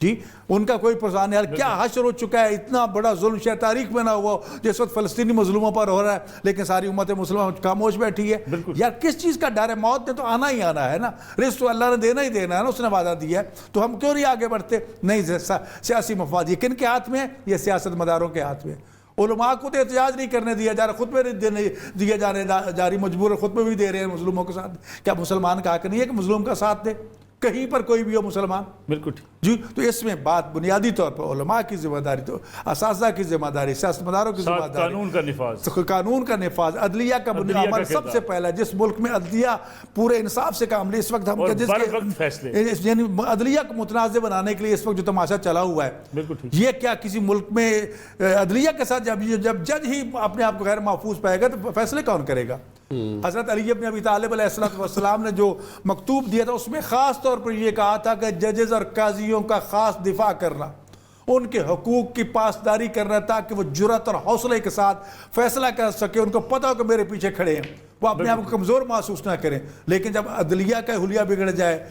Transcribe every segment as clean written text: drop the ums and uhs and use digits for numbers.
جی ان کا کوئی پرسان نہیں. کیا حشر ہو چکا ہے, اتنا بڑا ظلم شاید تاریخ میں نہ ہوا جس وقت فلسطینی مظلوموں پر ہو رہا ہے, لیکن ساری امت مسلمہ خاموش بیٹھی ہے. یار کس چیز کا ڈر ہے؟ موت نے تو آنا ہی آنا ہے نا, رزق تو اللہ نے دینا ہی دینا ہے نا, اس نے وعدہ دیا ہے, تو ہم کیوں نہیں آگے بڑھتے؟ نہیں, سیاسی مفاد یہ کن کے ہاتھ میں ہے؟ یہ سیاست مداروں کے ہاتھ میں. علماء کو تو احتجاج نہیں کرنے دیا جا رہا, خطبے دیے جانے جاری, مجبور خطبے بھی دے رہے ہیں مظلوموں کے ساتھ. کیا مسلمان کا حق نہیں ہے کہ مظلوم کا ساتھ دے کہیں پر کوئی بھی ہو مسلمان؟ بالکل جی. تو اس میں بات بنیادی طور پر علماء کی ذمہ داری, تو اساتذہ کی ذمہ داری, سیاستمداروں کی ذمہ داری, قانون کا نفاذ, قانون کا نفاذ, عدلیہ کا بنیاد عمل سب سے پہلا. جس ملک میں عدلیہ پورے انصاف سے کام لے اس وقت ہم یعنی عدلیہ کو متنازع بنانے کے لیے اس وقت جو تماشا چلا ہوا ہے, یہ کیا کسی ملک میں عدلیہ کے ساتھ جب جج ہی اپنے آپ کو غیر محفوظ پائے گا تو فیصلے کون کرے گا؟ حضرت علی بن ابی طالب علیہ السلام نے جو مکتوب دیا تھا اس میں خاص طور پر یہ کہا تھا کہ ججز اور قاضیوں کا خاص دفاع کرنا, ان کے حقوق کی پاسداری کرنا, تاکہ وہ جرأت اور حوصلے کے ساتھ فیصلہ کر سکے. ان کو پتہ ہو کہ میرے پیچھے کھڑے ہیں, وہ اپنے آپ کو کمزور محسوس نہ کریں. لیکن جب عدلیہ کا حلیہ بگڑ جائے,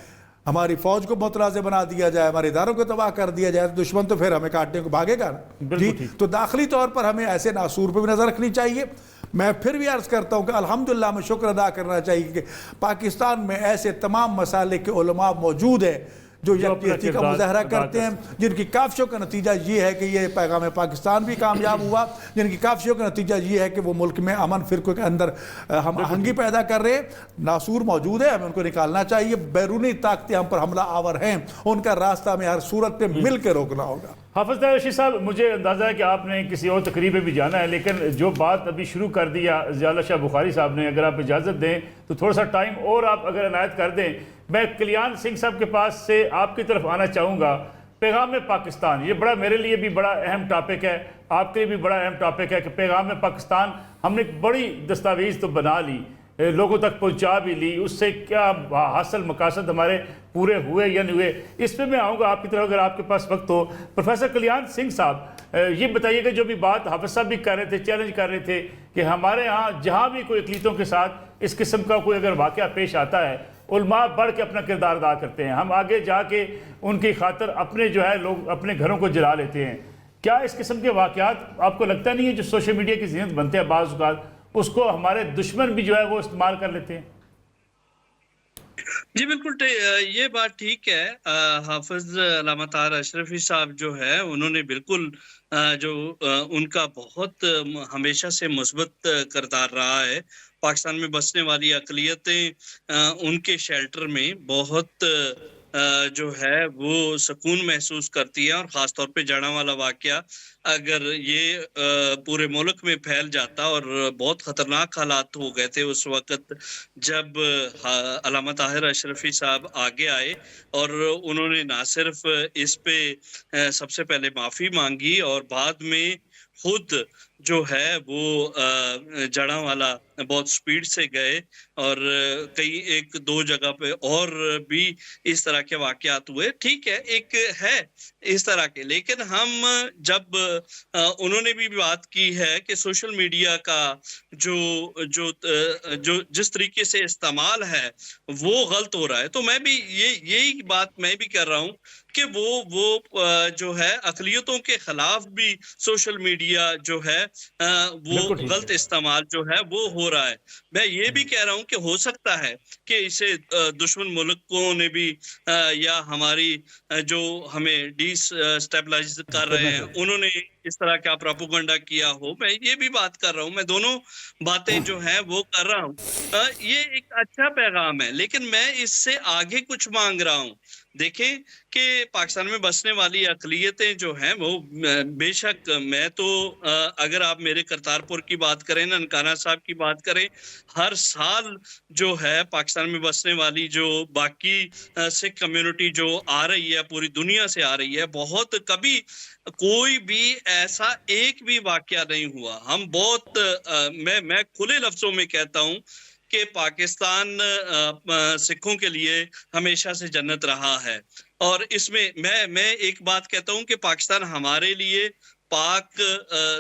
ہماری فوج کو متنازع بنا دیا جائے, ہمارے اداروں کو تباہ کر دیا جائے, تو دشمن تو پھر ہمیں کاٹنے کو بھاگے گا نا. جی, تو داخلی طور پر ہمیں ایسے ناسور پہ بھی نظر رکھنی چاہیے. میں پھر بھی عرض کرتا ہوں کہ الحمدللہ ہمیں شکر ادا کرنا چاہیے کہ پاکستان میں ایسے تمام مسالک کے علماء موجود ہیں جو یکجہتی کا مظاہرہ کرتے ہیں, جن کی کاوشوں کا نتیجہ یہ ہے کہ یہ پیغام پاکستان بھی کامیاب ہوا, جن کی کاوشوں کا نتیجہ یہ ہے کہ وہ ملک میں امن فرقوں کے اندر ہم آہنگی پیدا کر رہے ہیں. ناسور موجود ہے, ہمیں ان کو نکالنا چاہیے. بیرونی طاقتیں ہم پر حملہ آور ہیں, ان کا راستہ ہمیں ہر صورت پہ مل کے روکنا ہوگا. حافظ طاہر رشید صاحب, مجھے اندازہ ہے کہ آپ نے کسی اور تقریب میں بھی جانا ہے, لیکن جو بات ابھی شروع کر دیا ضیاء اللہ شاہ بخاری صاحب نے, اگر آپ اجازت دیں تو تھوڑا سا ٹائم اور آپ اگر عنایت کر دیں. میں کلیان سنگھ صاحب کے پاس سے آپ کی طرف آنا چاہوں گا. پیغام پاکستان, یہ بڑا میرے لیے بھی بڑا اہم ٹاپک ہے, آپ کے لیے بھی بڑا اہم ٹاپک ہے کہ پیغام پاکستان ہم نے ایک بڑی دستاویز تو بنا لی, لوگوں تک پہنچا بھی لی, اس سے کیا حاصل مقاصد ہمارے پورے ہوئے یا نہیں ہوئے, اس پہ میں آؤں گا آپ کی طرف اگر آپ کے پاس وقت ہو. پروفیسر کلیان سنگھ صاحب, یہ بتائیے کہ جو بھی بات حافظ صاحب بھی کر رہے تھے, چیلنج کر رہے تھے کہ ہمارے ہاں جہاں بھی کوئی اقلیتوں کے ساتھ اس قسم کا کوئی اگر واقعہ پیش آتا ہے, علماء بڑھ کے اپنا کردار ادا کرتے ہیں, ہم آگے جا کے ان کی خاطر اپنے جو ہے لوگ اپنے گھروں کو جلا لیتے ہیں. کیا اس قسم کے واقعات آپ کو لگتا نہیں ہے جو سوشل میڈیا کی زینت بنتے ہیں بعض اوقات, اس کو ہمارے دشمن بھی جو ہے وہ استعمال کر لیتے ہیں؟ جی بالکل, یہ بات ٹھیک ہے. حافظ علامہ طاہر اشرفی صاحب جو ہے انہوں نے بالکل جو ان کا بہت ہمیشہ سے مثبت کردار رہا ہے. پاکستان میں بسنے والی اقلیتیں ان کے شیلٹر میں بہت جو ہے وہ سکون محسوس کرتی ہے, اور خاص طور پہ جڑاں والا واقعہ اگر یہ پورے ملک میں پھیل جاتا, اور بہت خطرناک حالات ہو گئے تھے اس وقت جب علامہ طاہر اشرفی صاحب آگے آئے, اور انہوں نے نہ صرف اس پہ سب سے پہلے معافی مانگی اور بعد میں خود جو ہے وہ جڑاں والا بہت سپیڈ سے گئے, اور کئی ایک دو جگہ پہ اور بھی اس طرح کے واقعات ہوئے. ٹھیک ہے, ایک ہے اس طرح کے, لیکن ہم جب انہوں نے بھی بات کی ہے کہ سوشل میڈیا کا جو جس طریقے سے استعمال ہے وہ غلط ہو رہا ہے, تو میں بھی یہی بات میں بھی کر رہا ہوں کہ وہ جو ہے اقلیتوں کے خلاف بھی سوشل میڈیا جو ہے وہ غلط استعمال جو ہے وہ ہو رہا ہے. میں یہ بھی کہہ رہا ہوں کہ ہو سکتا ہے کہ اسے دشمن ملکوں نے بھی یا ہماری جو ہمیں ڈی اسٹیبلائز کر رہے ہیں انہوں نے اس طرح کا پروپیگنڈا کیا ہو. میں یہ بھی بات کر رہا ہوں, میں دونوں باتیں جو ہیں وہ کر رہا ہوں. یہ ایک اچھا پیغام ہے, لیکن میں اس سے آگے کچھ مانگ رہا ہوں. دیکھیں کہ پاکستان میں بسنے والی اقلیتیں جو ہیں وہ بے شک, میں تو اگر آپ میرے کرتارپور کی بات کریں, ننکانہ صاحب کی بات کریں, ہر سال جو ہے پاکستان میں بسنے والی جو باقی سکھ کمیونٹی جو آ رہی ہے پوری دنیا سے آ رہی ہے, بہت کبھی کوئی بھی ایسا ایک بھی واقعہ نہیں ہوا. ہم بہت میں کھلے لفظوں میں کہتا ہوں کہ پاکستان سکھوں کے لیے ہمیشہ سے جنت رہا ہے, اور اس میں ایک بات کہتا ہوں کہ پاکستان ہمارے لیے پاک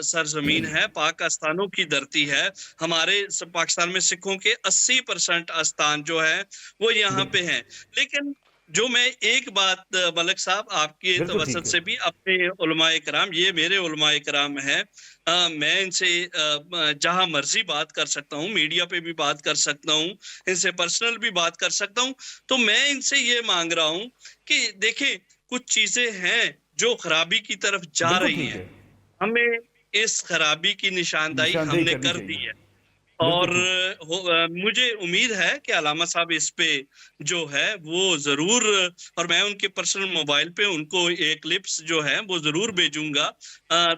سرزمین ہے, پاک آستانوں کی دھرتی ہے. ہمارے پاکستان میں سکھوں کے 80% آستان جو ہے وہ یہاں پہ ہیں, لیکن جو میں ایک بات ملک صاحب آپ کی بالکل ٹھیک توسط ہے۔ سے بھی اپنے علماء کرام، یہ میرے علماء کرام ہیں، میں ان سے جہاں مرضی بات کر سکتا ہوں، میڈیا پہ بھی بات کر سکتا ہوں، ان سے پرسنل بھی بات کر سکتا ہوں، تو میں ان سے یہ مانگ رہا ہوں کہ دیکھیں کچھ چیزیں ہیں جو خرابی کی طرف جا بالکل رہی ٹھیک ہیں، ہے، ہمیں اس خرابی کی نشاندہی ہم نشاندہی نے کرنی کر چاہیے، دی ہے، اور بالکل ٹھیک۔ مجھے امید ہے کہ علامہ صاحب اس پہ جو ہے وہ ضرور، اور میں ان کے پرسنل موبائل پہ ان کو ایک کلپس جو ہے وہ ضرور بھیجوں گا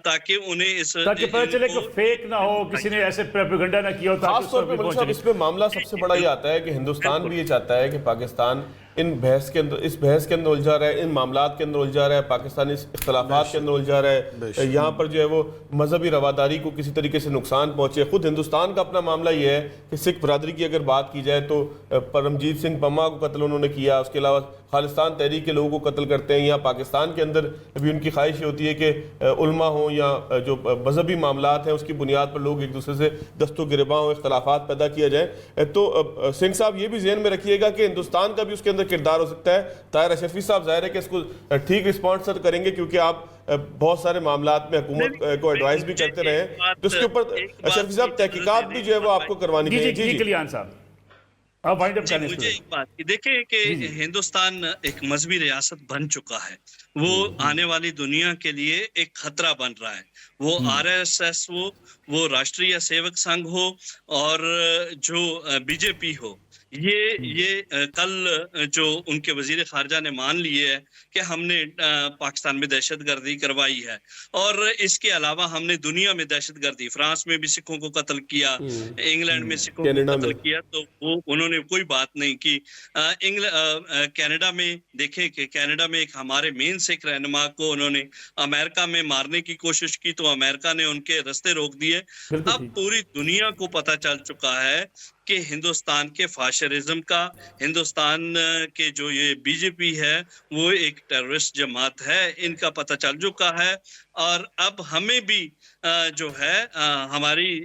تاکہ انہیں تاکہ پتہ ان چلے کہ کو فیک نہ ہو، کسی نے ایسے پروپیگنڈا نہ کیا ہو تاکہ خاص اس طور پر پہ بھی ملک پہنچ صاحب سکے۔ اس میں معاملہ سب سے بڑا یہ آتا ہے کہ ہندوستان بھی یہ چاہتا ہے کہ پاکستان اس بحث کے اندر الجھا رہا ہے، ان معاملات کے اندر الجھا رہا ہے، پاکستانی اختلافات کے اندر الجھا رہا ہے، یہاں پر جو ہے وہ مذہبی رواداری کو کسی طریقے سے نقصان پہنچے۔ خود ہندوستان کا اپنا معاملہ یہ ہے کہ سکھ برادری کی اگر بات کی جائے تو پرمجیت سنگھ پما کو قتل انہوں نے کیا، اس کے علاوہ خالصتان تحریک کے لوگوں کو قتل کرتے ہیں۔ یہاں پاکستان کے اندر بھی ان کی خواہش یہ ہوتی ہے کہ علماء ہوں یا جو مذہبی معاملات ہیں اس کی بنیاد پر لوگ ایک دوسرے سے دست و گریباں ہوں، اختلافات پیدا کیا جائیں۔ تو سنگھ صاحب یہ بھی ذہن میں رکھیے گا کہ ہندوستان کا بھی اس کے اندر کردار ہو سکتا ہے۔ طاہر اشرفی صاحب ظاہر ہے کہ اس کو ٹھیک رسپانس کریں گے کیونکہ آپ بہت سارے معاملات میں حکومت کو ایڈوائز بھی کرتے رہے ہیں، تو اس کے اوپر اشرفی صاحب تحقیقات بھی جو ہے وہ آپ کو کروانی جی چاہیے۔ جی جی کلیان صاحب آپ وائنڈ اپ جی کریں اس مجھے کو۔ ایک بات کی، دیکھیں کہ جی جی ہندوستان ایک مذہبی ریاست بن چکا ہے، وہ آنے والی دنیا کے لیے ایک خطرہ بن رہا ہے، وہ آر ایس ایس ہو، وہ راشٹریہ سیوک سنگھ ہو، اور جو بی جے پی ہو، یہ کل جو ان کے وزیر خارجہ نے مان لیے ہے کہ ہم نے پاکستان میں دہشت گردی کروائی ہے، اور اس کے علاوہ ہم نے دنیا میں دہشت گردی، فرانس میں بھی سکھوں کو قتل کیا، انگلینڈ میں سکھوں کو کینیڈا قتل میں کیا، تو وہ انہوں نے کوئی بات نہیں کی۔ کینیڈا میں دیکھیں کہ کینیڈا میں ایک ہمارے مین سکھ رہنما کو انہوں نے امریکہ میں مارنے کی کوشش کی تو امریکہ نے ان کے رستے روک دیے۔ بالکل اب ٹھیک۔ پوری دنیا کو پتہ چل چکا ہے کہ ہندوستان کے فاشرزم کا، ہندوستان کے جو یہ بی جے پی ہے وہ ایک ٹیررسٹ جماعت ہے، ان کا پتہ چل چکا ہے، اور اب ہمیں بھی جو ہے ہماری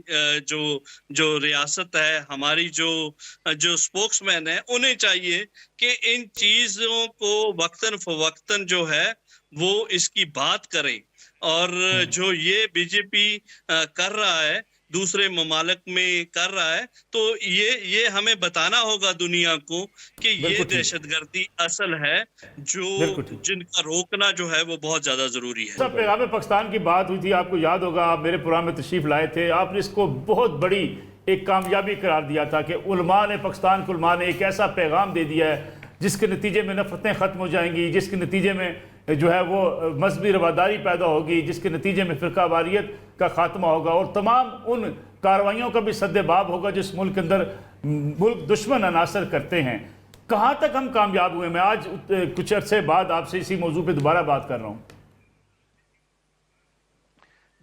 جو ریاست ہے، ہماری جو سپوکس مین ہے، انہیں چاہیے کہ ان چیزوں کو وقتاً فوقتاً جو ہے وہ اس کی بات کریں، اور جو یہ بی جے پی کر رہا ہے، دوسرے ممالک میں کر رہا ہے، تو یہ ہمیں بتانا ہوگا دنیا کو کہ یہ بالکل ٹھیک، دہشت گردی اصل ہے، بالکل ٹھیک۔ جن کا روکنا جو ہے وہ بہت زیادہ ضروری ہے۔ صاحب پیغام پاکستان کی بات ہوئی تھی، آپ کو یاد ہوگا آپ میرے پروگرام میں تشریف لائے تھے، آپ نے اس کو بہت بڑی ایک کامیابی قرار دیا تھا کہ علماء نے، پاکستان کے علماء نے ایک ایسا پیغام دے دیا ہے جس کے نتیجے میں نفرتیں ختم ہو جائیں گی، جس کے نتیجے میں جو ہے وہ مذہبی رواداری پیدا ہوگی، جس کے نتیجے میں فرقہ واریت کا خاتمہ ہوگا، اور تمام ان کارروائیوں کا بھی سد باب ہوگا جس ملک کے اندر ملک دشمن عناصر کرتے ہیں۔ کہاں تک ہم کامیاب ہوئے؟ میں آج کچھ عرصے بعد آپ سے اسی موضوع پہ دوبارہ بات کر رہا ہوں۔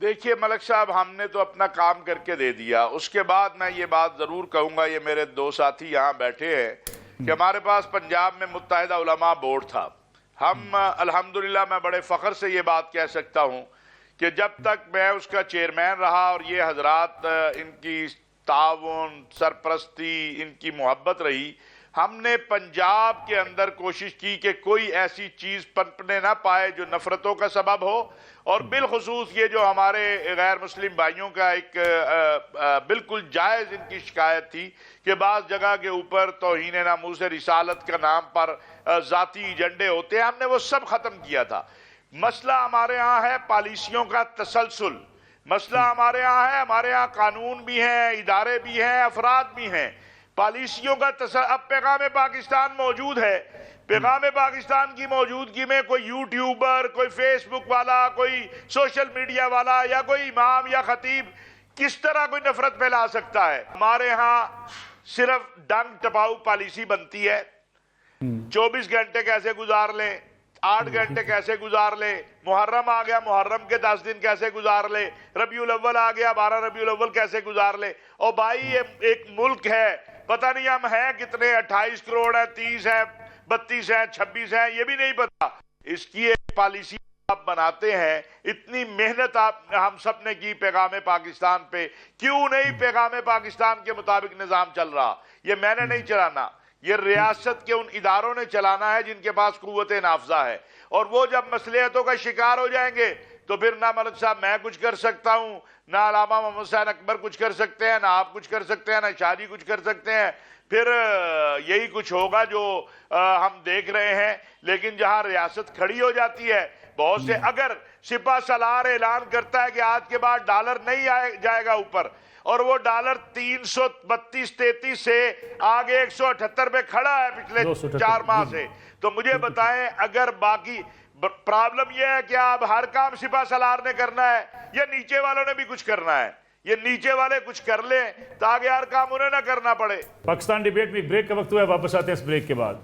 دیکھیے ملک صاحب، ہم نے تو اپنا کام کر کے دے دیا۔ اس کے بعد میں یہ بات ضرور کہوں گا، یہ میرے دو ساتھی یہاں بیٹھے ہیں، کہ ہمارے پاس پنجاب میں متحدہ علماء بورڈ تھا۔ ہم الحمدللہ میں بڑے فخر سے یہ بات کہہ سکتا ہوں کہ جب تک میں اس کا چیئرمین رہا اور یہ حضرات ان کی تعاون، سرپرستی، ان کی محبت رہی، ہم نے پنجاب کے اندر کوشش کی کہ کوئی ایسی چیز پنپنے نہ پائے جو نفرتوں کا سبب ہو، اور بالخصوص یہ جو ہمارے غیر مسلم بھائیوں کا ایک بالکل جائز ان کی شکایت تھی کہ بعض جگہ کے اوپر توہین ناموس رسالت کا نام پر ذاتی ایجنڈے ہوتے ہیں، ہم نے وہ سب ختم کیا تھا۔ مسئلہ ہمارے ہاں ہے پالیسیوں کا تسلسل، مسئلہ ہمارے ہاں ہے، ہمارے ہاں قانون بھی ہیں، ادارے بھی ہیں، افراد بھی ہیں، پالیسیوں کا اب پیغام پاکستان موجود ہے۔ پیغام پاکستان کی موجودگی میں کوئی یوٹیوبر، کوئی فیس بک والا، کوئی سوشل میڈیا والا یا کوئی امام یا خطیب کس طرح کوئی نفرت پھیلا سکتا ہے؟ ہمارے ہاں صرف ڈنگ ٹپاؤ پالیسی بنتی ہے، 24 گھنٹے کیسے گزار لیں، 8 گھنٹے کیسے گزار لیں، محرم آ گیا، محرم کے 10 دن کیسے گزار لیں، ربیع الاول آ گیا، 12 ربیع الاول کیسے گزار لیں۔ اور بھائی یہ ایک ملک ہے، پتہ نہیں ہم ہیں کتنے، 28 کروڑ ہیں، 30 ہیں، 32 ہیں، 26 ہیں، یہ بھی نہیں پتا۔ اس کی ایک پالیسی آپ بناتے ہیں، اتنی محنت ہم سب نے کی پیغام پاکستان پہ، کیوں نہیں پیغام پاکستان کے مطابق نظام چل رہا؟ یہ میں نے نہیں چلانا، یہ ریاست کے ان اداروں نے چلانا ہے جن کے پاس قوت نافذہ ہے، اور وہ جب مصلحتوں کا شکار ہو جائیں گے تو پھر نہ ملک صاحب میں کچھ کر سکتا ہوں، نہ علامہ محمد حسین اکبر کچھ کر سکتے ہیں، نہ آپ کچھ کر سکتے ہیں، نہ شادی کچھ کر سکتے ہیں، پھر یہی کچھ ہوگا جو ہم دیکھ رہے ہیں۔ لیکن جہاں ریاست کھڑی ہو جاتی ہے، بہت سے اگر سپہ سالار اعلان کرتا ہے کہ آج کے بعد ڈالر نہیں جائے گا اوپر، اور وہ ڈالر 332-33 سے آگے 178 پہ کھڑا ہے پچھلے 4 ماہ سے، تو مجھے بتائیں اگر باقی پرابلم یہ ہے کہ اب ہر کام سپہ سالار نے کرنا ہے یا نیچے والوں نے بھی کچھ کرنا ہے؟ یہ نیچے والے کچھ کر لیں تاکہ ہر کام انہیں نہ کرنا پڑے۔ پاکستان ڈیبیٹ میں ایک بریک کا وقت ہوا ہے، واپس آتے ہیں اس بریک کے بعد۔